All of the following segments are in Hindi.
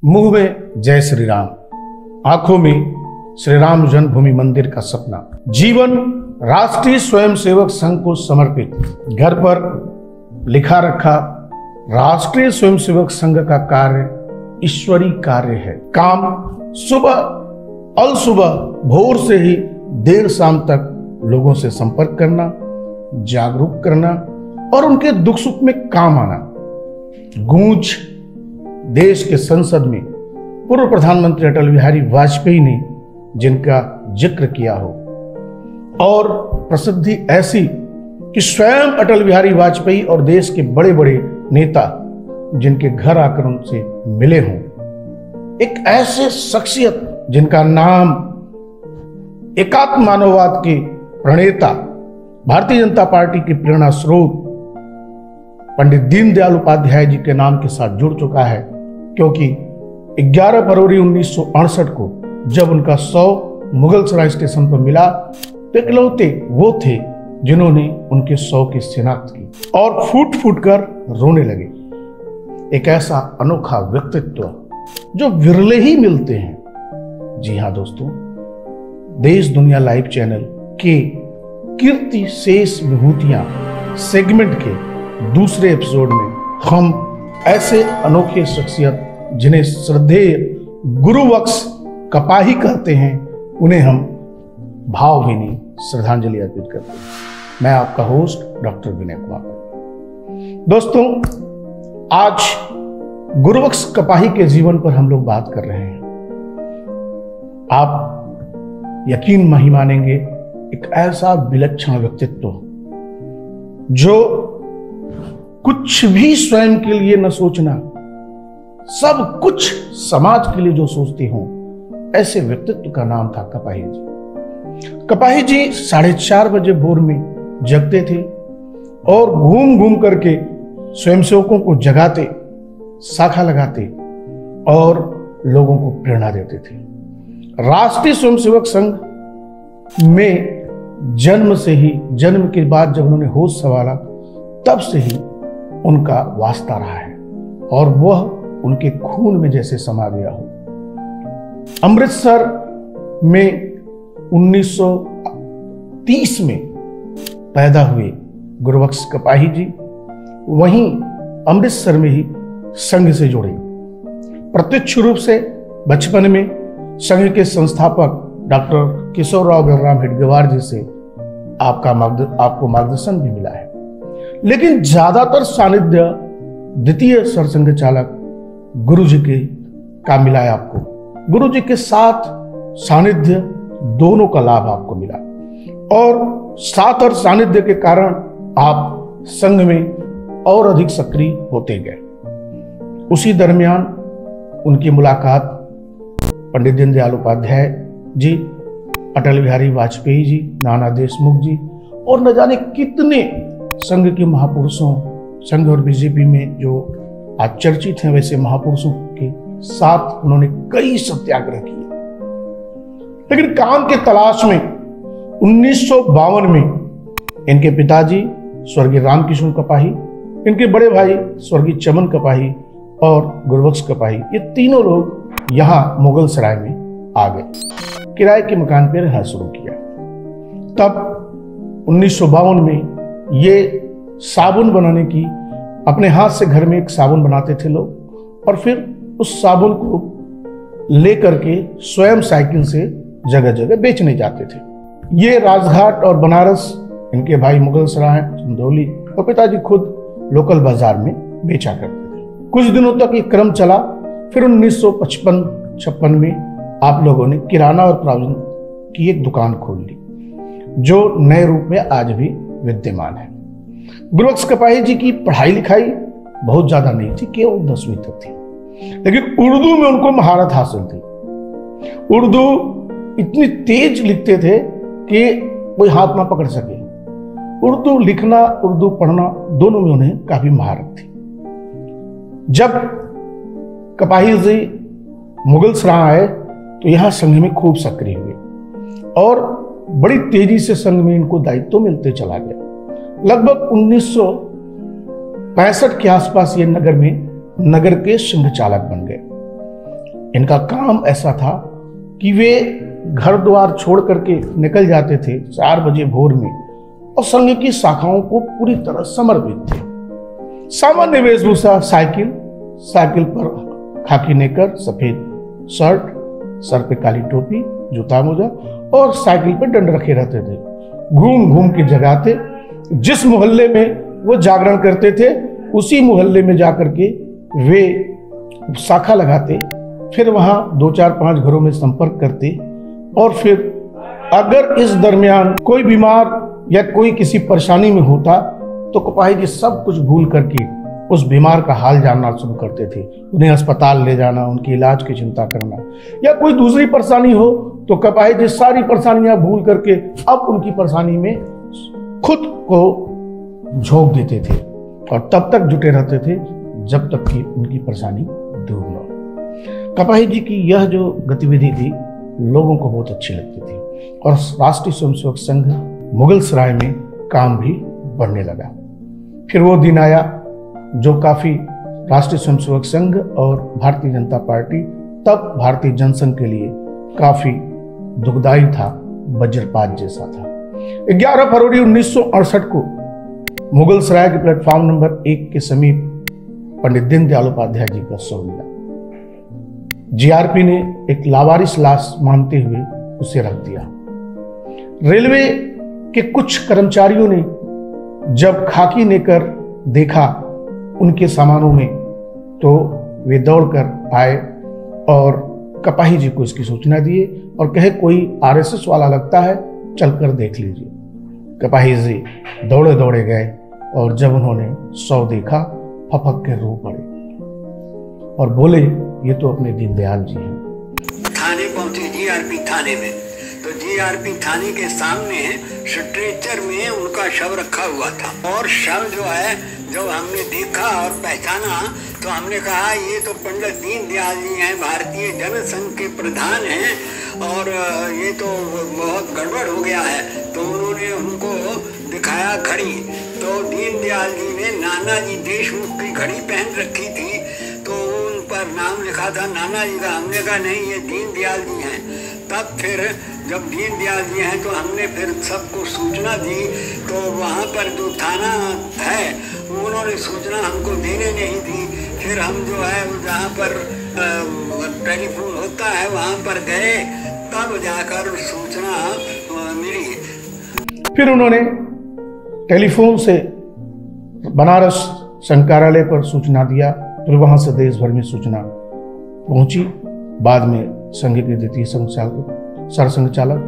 मुंह में जय श्री राम, आंखों में श्री राम जन्मभूमि मंदिर का सपना। जीवन राष्ट्रीय स्वयंसेवक संघ को समर्पित। घर पर लिखा रखा राष्ट्रीय स्वयंसेवक संघ का कार्य ईश्वरीय कार्य है। काम सुबह अल सुबह भोर से ही देर शाम तक लोगों से संपर्क करना, जागरूक करना और उनके दुख सुख में काम आना। गूंज देश के संसद में पूर्व प्रधानमंत्री अटल बिहारी वाजपेयी ने जिनका जिक्र किया हो, और प्रसिद्धि ऐसी कि स्वयं अटल बिहारी वाजपेयी और देश के बड़े बड़े नेता जिनके घर आकर उनसे मिले हों। एक ऐसे शख्सियत जिनका नाम एकात्म मानववाद के प्रणेता, भारतीय जनता पार्टी के प्रेरणा स्रोत पंडित दीनदयाल उपाध्याय जी के नाम के साथ जुड़ चुका है, क्योंकि 11 फरवरी 1968 को जब उनका 100 मुगलसराय स्टेशन पर मिला तो इकलौते वो थे जिन्होंने उनके 100 की शिनाख्त की और फूट फूट कर रोने लगे। एक ऐसा अनोखा व्यक्तित्व जो विरले ही मिलते हैं। जी हाँ दोस्तों, देश दुनिया लाइव चैनल के कीर्ति शेष विभूतियां सेगमेंट के दूसरे एपिसोड में हम ऐसे अनोखे शख्सियत जिन्हें श्रद्धेय गुरुवक्स कपाही कहते हैं, उन्हें हम भावभीनी श्रद्धांजलि अर्पित करते हैं। मैं आपका होस्ट डॉक्टर विनय कुमार। दोस्तों, आज गुरुवक्स कपाही के जीवन पर हम लोग बात कर रहे हैं। आप यकीन नहीं मानेंगे, एक ऐसा विलक्षण व्यक्तित्व जो कुछ भी स्वयं के लिए न सोचना, सब कुछ समाज के लिए जो सोचते हो, ऐसे व्यक्तित्व का नाम था कपाही जी। कपाही जी 4:30 बजे भोर में जगते थे और घूम घूम करके स्वयंसेवकों को जगाते, शाखा लगाते और लोगों को प्रेरणा देते थे। राष्ट्रीय स्वयंसेवक संघ में जन्म के बाद जब उन्होंने होश संभाला, तब से ही उनका वास्ता रहा है और वह उनके खून में जैसे समा गया हो। अमृतसर में 1930 में पैदा हुए गुरुवक्स कपाही जी वहीं अमृतसर में ही संघ से जुड़े। प्रत्यक्ष रूप से बचपन में संघ के संस्थापक डॉक्टर किशोरराव बलराम हेडगेवार जी से आपको मार्गदर्शन भी मिला है, लेकिन ज्यादातर सानिध्य द्वितीय सरसंघ चालक गुरु जी का मिला है। आपको गुरु जी के साथ सानिध्य दोनों का लाभ आपको मिला और साथ और सानिध्य के कारण आप संघ में और अधिक सक्रिय होते गए। उसी दरमियान उनकी मुलाकात पंडित दीनदयाल उपाध्याय जी, अटल बिहारी वाजपेयी जी, नाना देशमुख जी और न जाने कितने संघ के महापुरुषों, संघ और बीजेपी में जो आज चर्चित हैं वैसे महापुरुषों के साथ उन्होंने कई सत्याग्रह किए। लेकिन काम के तलाश में 1952 में इनके पिताजी स्वर्गीय रामकिशोर कपाही, इनके बड़े भाई स्वर्गीय चमन कपाही और गुरुवक्स कपाही, ये तीनों लोग यहाँ मुगलसराय में आ गए। किराए के मकान पर रहना शुरू किया। तब 1952 में ये साबुन बनाने की, अपने हाथ से घर में एक साबुन बनाते थे लोग और फिर उस साबुन को लेकर के स्वयं साइकिल से जगह जगह बेचने जाते थे। ये राजघाट और बनारस, इनके भाई मुगलसराय, चंदौली और पिताजी खुद लोकल बाजार में बेचा करते थे। कुछ दिनों तक ये क्रम चला। फिर 1955-56 में आप लोगों ने किराना और प्रोविजन की एक दुकान खोल ली, जो नए रूप में आज भी विद्यमान है। गुरुवक्स कपाही जी की पढ़ाई लिखाई बहुत ज्यादा नहीं थी, केवल 10वीं तक थी, लेकिन उर्दू में उनको महारत हासिल थी। उर्दू इतनी तेज लिखते थे कि कोई हाथ ना पकड़ सके। उर्दू लिखना, उर्दू पढ़ना दोनों में उन्हें काफी महारत थी। जब कपाही जी मुगलसराय आए तो यहां संघ में खूब सक्रिय हुए और बड़ी तेजी से संघ में इनको दायित्व मिलते चला गया। लगभग 1965 के आसपास ये नगर के संघ चालक बन गए इनका काम ऐसा था कि वे घर द्वार छोड़ करके निकल जाते थे 4 बजे भोर में और संघ की शाखाओं को पूरी तरह समर्पित थे। सामान्य वेशभूषा, साइकिल पर खाकी नेकर, सफेद शर्ट, सर पे काली टोपी, जूता मोजा और साइकिल पे डंड रखे रहते थे। घूम घूम के जगाते, जिस मोहल्ले में वो जागरण करते थे उसी मोहल्ले में जाकर के वे शाखा लगाते, फिर वहां 2, 4, 5 घरों में संपर्क करते और फिर अगर इस दरमियान कोई बीमार या कोई किसी परेशानी में होता तो कपाही जी सब कुछ भूल करके उस बीमार का हाल जानना शुरू करते थे। उन्हें अस्पताल ले जाना, उनके इलाज की चिंता करना, या कोई दूसरी परेशानी हो तो कपाही जी सारी परेशानियां भूल करके अब उनकी परेशानी में खुद को झोंक देते थे और तब तक जुटे रहते थे जब तक कि उनकी परेशानी दूर न हो। कपाही जी की यह जो गतिविधि थी लोगों को बहुत अच्छी लगती थी और राष्ट्रीय स्वयंसेवक संघ मुगल सराय में काम भी बढ़ने लगा। फिर वो दिन आया जो काफी राष्ट्रीय स्वयंसेवक संघ और भारतीय जनता पार्टी, तब भारतीय जनसंघ के लिए काफी दुखदायी था, वज्रपात जैसा था। 11 फरवरी 1968 को मुगल सराय के प्लेटफॉर्म नंबर 1 के समीप पंडित दीनदयाल उपाध्याय जी का शव मिला। जीआरपी ने एक लावारिस लाश मानते हुए उसे रख दिया। रेलवे के कुछ कर्मचारियों ने जब खाकी लेकर देखा उनके सामानों में तो वे दौड़कर आए और कपाही जी को इसकी सूचना दिए और कहे कोई आरएसएस वाला लगता है, चलकर देख लीजिए। कपाही जी दौड़े दौड़े गए और जब उन्होंने शव देखा फपक के रो पड़े और बोले ये तो अपने दीनदयाल जी हैं। थाने पहुंचे, जीआरपी थाने में, तो जीआरपी थाने के सामने स्ट्रेचर में उनका शव रखा हुआ था और शव जो है जब हमने देखा और पहचाना तो हमने कहा ये तो पंडित दीनदयाल जी हैं, भारतीय जनसंघ के प्रधान हैं और ये तो बहुत गड़बड़ हो गया है। तो उन्होंने उनको दिखाया घड़ी, तो दीनदयाल जी ने नानाजी देशमुख की घड़ी पहन रखी थी तो उन पर नाम लिखा था नाना जी का। हमने कहा नहीं ये दीनदयाल जी हैं। तब फिर जब दीनदयाल जी हैं तो हमने फिर सबको सूचना दी, तो वहाँ पर जो थाना है उन्होंने सूचना हमको देने नहीं दी। फिर हम जो है जहाँ पर टेलीफोन होता है वहाँ पर गए, तब जाकर सूचना मिली। फिर उन्होंने टेलीफोन से बनारस संघ कार्यालय पर सूचना दिया, फिर वहां से देश भर में सूचना पहुंची। बाद में संघ के द्वितीय सरसंघ चालक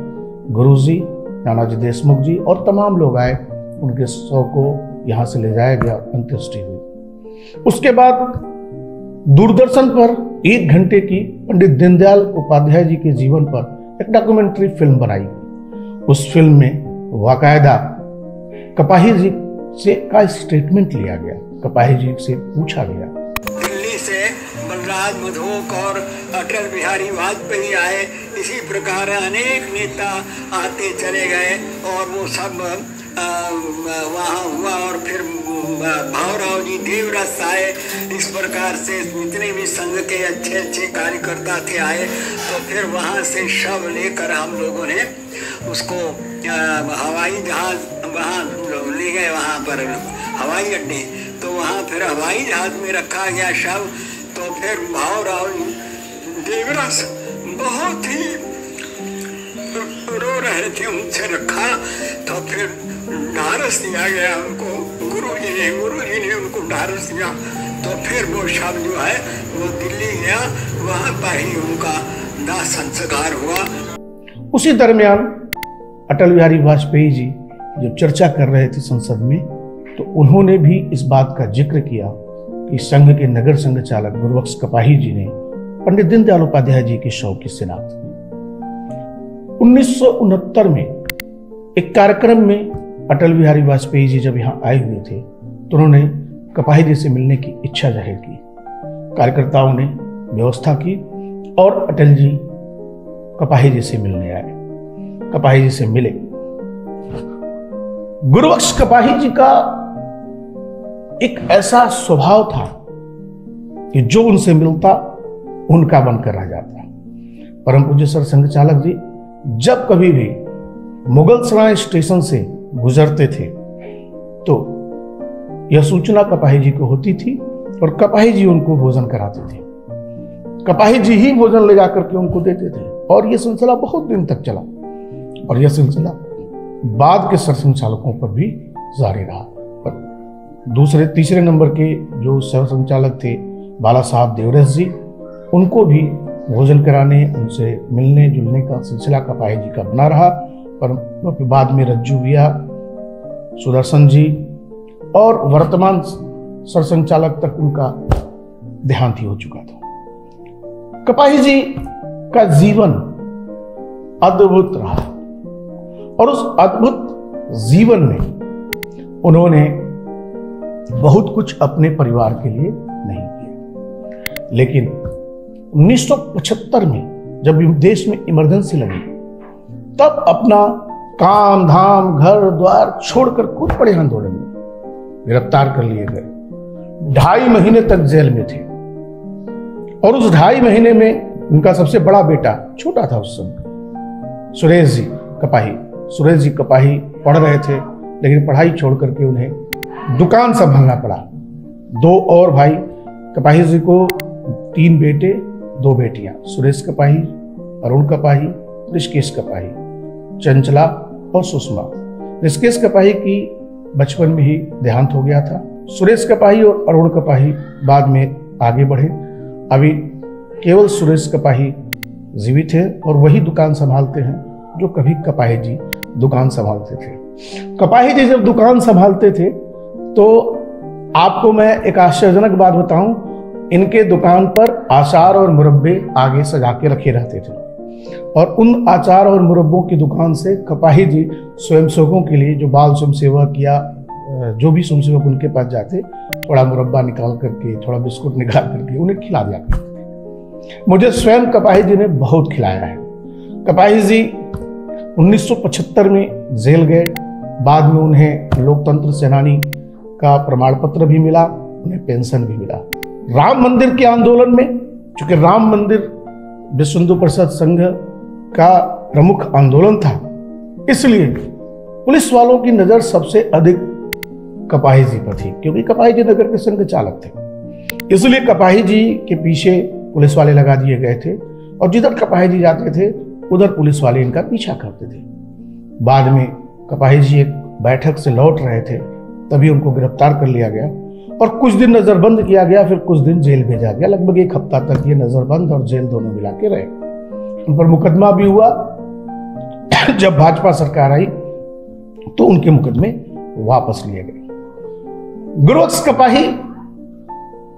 गुरुजी, नानाजी देशमुख जी और तमाम लोग आए, उनके शव को यहाँ से ले जाया गया, अंत्येष्टि हुई। उसके बाद दूरदर्शन पर 1 घंटे की पंडित दीनदयाल उपाध्याय जी के जीवन पर एक डॉक्यूमेंट्री फिल्म बनाई। उस फिल्म में वाकायदा कपाही जी से का स्टेटमेंट लिया गया, कपाही जी से पूछा गया। दिल्ली से बलराज मधोक और अटल बिहारी वाजपेयी आए, इसी प्रकार अनेक नेता आते चले गए और वो सब वहाँ हुआ और फिर भावराव जी देवरस आए। इस प्रकार से जितने भी संघ के अच्छे अच्छे कार्यकर्ता थे आए, तो फिर वहाँ से शव लेकर हम लोगों ने उसको हवाई जहाज वहाँ ले गए, वहाँ पर हवाई अड्डे, तो वहाँ फिर हवाई जहाज में रखा गया शव। तो फिर भावराव देवरस बहुत ही रो रहे थे, उनसे रखा तो फिर ढारस दिया गया उनको, गुरुजी ने उनको ढारस दिया। तो फिर वो शव जो है वो दिल्ली गया, वहाँ पर ही उनका दाह संस्कार हुआ। उसी दरमियान अटल बिहारी वाजपेयी जी जब चर्चा कर रहे थे संसद में, तो उन्होंने भी इस बात का जिक्र किया कि संघ के नगर संघ चालक गुरुबख्श कपाही जी ने पंडित दीनदयाल उपाध्याय जी के शव की शिनाख्त की। 1969 में एक कार्यक्रम में अटल बिहारी वाजपेयी जी जब यहाँ आए हुए थे तो उन्होंने कपाही जी से मिलने की इच्छा जाहिर की। कार्यकर्ताओं ने व्यवस्था की और अटल जी कपाही जी से मिलने आए, कपाही जी से मिले। गुरुबख्श कपाही जी का एक ऐसा स्वभाव था कि जो उनसे मिलता उनका बनकर रह जाता। परम पूज्य सर संघ चालक जी जब कभी भी मुगलसराय स्टेशन से गुजरते थे तो यह सूचना कपाही जी को होती थी और कपाही जी उनको भोजन कराते थे। कपाही जी ही भोजन ले जाकर के उनको देते थे और यह सिलसिला बहुत दिन तक चला और यह सिलसिला बाद के सरसंघ चालकों पर भी जारी रहा। पर दूसरे तीसरे नंबर के जो सरसंघ चालक थे बाला साहब देवरस जी, उनको भी भोजन कराने, उनसे मिलने जुलने का सिलसिला कपाही जी का बना रहा। पर बाद में रज्जू भैया, सुदर्शन जी और वर्तमान सरसंघ चालक तक उनका देहांत ही हो चुका था। कपाही जी का जीवन अद्भुत रहा और उस अद्भुत जीवन में उन्होंने बहुत कुछ अपने परिवार के लिए नहीं किया, लेकिन 1975 में जब देश में इमरजेंसी लगी तब अपना काम धाम घर द्वार छोड़कर कूद पड़े आंदोलन में, गिरफ्तार कर लिए गए, 2.5 महीने तक जेल में थे और उस 2.5 महीने में उनका सबसे बड़ा बेटा, छोटा था उस समय, सुरेश जी कपाही पढ़ रहे थे, लेकिन पढ़ाई छोड़ करके उन्हें दुकान संभालना पड़ा। 2 और भाई कपाही जी को 3 बेटे 2 बेटियां, सुरेश कपाही, अरुण कपाही, ऋषिकेश कपाही, चंचला और सुषमा। ऋषिकेश कपाही की बचपन में ही देहांत हो गया था। सुरेश कपाही और अरुण कपाही बाद में आगे बढ़े। अभी केवल सुरेश कपाही जीवित है और वही दुकान संभालते हैं जो कभी कपाही जी दुकान संभालते थे। कपाही जी जब दुकान संभालते थे तो आपको मैं एक आश्चर्यजनक बात बताऊं, इनके दुकान पर अचार और मुरब्बे आगे सजा के रखे रहते थे और उन अचार और मुरब्बों की दुकान से कपाही जी स्वयंसेवकों के लिए, जो बाल स्वयंसेवक या जो भी स्वयंसेवक उनके पास जाते, थोड़ा मुरब्बा निकाल करके, थोड़ा बिस्कुट निकाल करके उन्हें खिला दिया करते थे। मुझे स्वयं कपाही जी ने बहुत खिलाया है। कपाही जी 1975 में जेल गए, बाद में उन्हें लोकतंत्र सेनानी का प्रमाण पत्र भी मिला, उन्हें पेंशन भी मिला। राम मंदिर के आंदोलन में, चूंकि राम मंदिर विश्व हिंदू परिषद संघ का प्रमुख आंदोलन था, इसलिए पुलिस वालों की नजर सबसे अधिक कपाही जी पर थी, क्योंकि कपाही जी नगर के संघ चालक थे। इसलिए कपाही जी के पीछे पुलिस वाले लगा दिए गए थे और जिधर कपाही जी जाते थे उधर पुलिस वाले इनका पीछा करते थे। बाद में कपाही जी एक बैठक से लौट रहे थे, तभी उनको गिरफ्तार कर लिया गया और कुछ दिन नजरबंद किया गया, फिर कुछ दिन जेल भेजा गया। लगभग 1 हफ्ता तक ये नजरबंद और जेल दोनों मिला के रहे। उन पर मुकदमा भी हुआ। जब भाजपा सरकार आई तो उनके मुकदमे वापस लिए गए। गुरुवत्स कपाही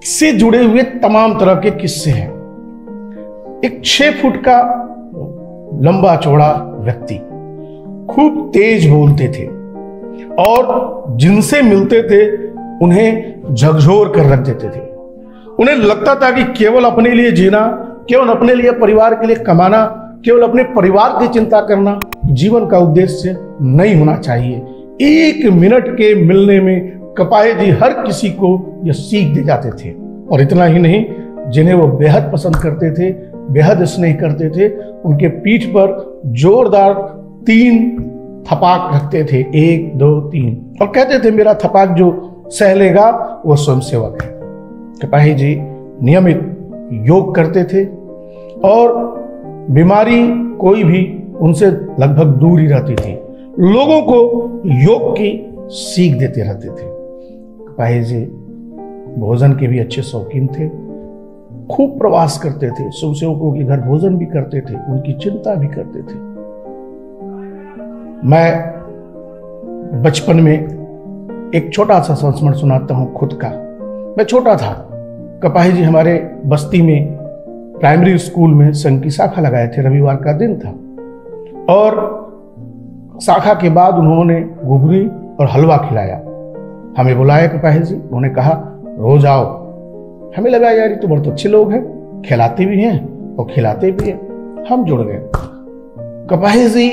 से जुड़े हुए तमाम तरह के किस्से हैं। एक 6 फुट का लंबा चौड़ा व्यक्ति, खूब तेज बोलते थे और जिनसे मिलते थे उन्हें झकझोर कर रख देते थे। उन्हें लगता था कि केवल अपने लिए जीना, केवल अपने लिए परिवार के लिए कमाना, केवल अपने परिवार की चिंता करना जीवन का उद्देश्य नहीं होना चाहिए। 1 मिनट के मिलने में कपाही जी हर किसी को यह सीख दे जाते थे। और इतना ही नहीं, जिन्हें वो बेहद पसंद करते थे, बेहद स्नेह करते थे, उनके पीठ पर जोरदार 3 थपाक रखते थे, 1 2 3, और कहते थे मेरा थपाक जो सह लेगा वो स्वयंसेवक है। कपाही जी नियमित योग करते थे और बीमारी कोई भी उनसे लगभग दूर ही रहती थी। लोगों को योग की सीख देते रहते थे। कपाही जी भोजन के भी अच्छे शौकीन थे, खूब प्रवास करते थे, स्वयंसेवकों के घर भोजन भी करते थे, उनकी चिंता भी करते थे। मैं बचपन में एक छोटा सा संस्मरण सुनाता हूं खुद का। मैं छोटा था, कपाही जी हमारे बस्ती में प्राइमरी स्कूल में संघ की शाखा लगाए थे। रविवार का दिन था और शाखा के बाद उन्होंने घुघरी और हलवा खिलाया। हमें बुलाया कपाही जी, उन्होंने कहा रोज आओ। हमें लगा यार ये तो बहुत अच्छे लोग हैं, खिलाते भी हैं और खिलाते भी हैं। हम जुड़ गए। कपाही जी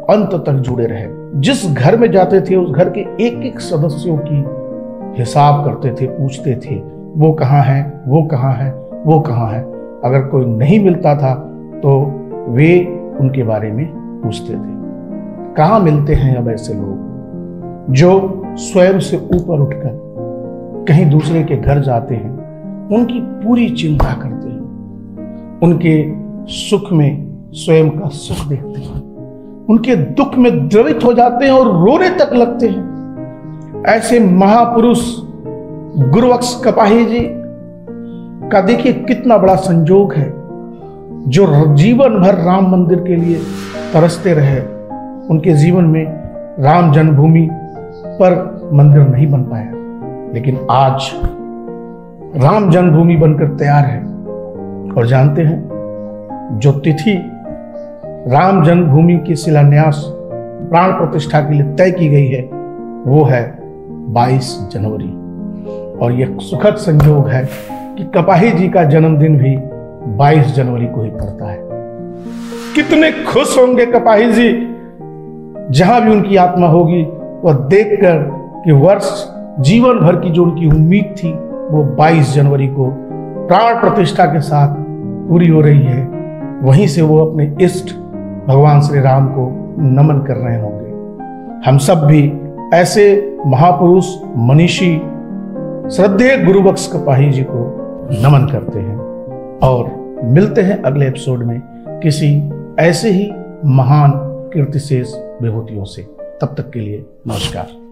अंत तक जुड़े रहे। जिस घर में जाते थे उस घर के एक एक सदस्यों की हिसाब करते थे, पूछते थे वो कहाँ है, वो कहाँ है, वो कहाँ है। अगर कोई नहीं मिलता था तो वे उनके बारे में पूछते थे। कहाँ मिलते हैं अब ऐसे लोग जो स्वयं से ऊपर उठकर कहीं दूसरे के घर जाते हैं, उनकी पूरी चिंता करते हैं, उनके सुख में स्वयं का सुख देखते हैं, उनके दुख में द्रवित हो जाते हैं और रोने तक लगते हैं। ऐसे महापुरुष गुरुबख्श कपाही जी का देखिए कितना बड़ा संजोग है, जो जीवन भर राम मंदिर के लिए तरसते रहे। उनके जीवन में राम जन्मभूमि पर मंदिर नहीं बन पाया, लेकिन आज राम जन्मभूमि बनकर तैयार है। और जानते हैं, जो तिथि राम जन्मभूमि के शिलान्यास प्राण प्रतिष्ठा के लिए तय की गई है वो है 22 जनवरी। और यह सुखद संयोग है कि कपाही जी का जन्मदिन भी 22 जनवरी को ही पड़ता है। कितने खुश होंगे कपाही जी जहां भी उनकी आत्मा होगी, वह देखकर कि वर्ष जीवन भर की जो उनकी उम्मीद थी वो 22 जनवरी को प्राण प्रतिष्ठा के साथ पूरी हो रही है। वहीं से वो अपने इष्ट भगवान श्री राम को नमन कर रहे होंगे। हम सब भी ऐसे महापुरुष मनीषी श्रद्धेय गुरुबख्श कपाही जी को नमन करते हैं और मिलते हैं अगले एपिसोड में किसी ऐसे ही महान कीर्तिशेष विभूतियों से। तब तक के लिए नमस्कार।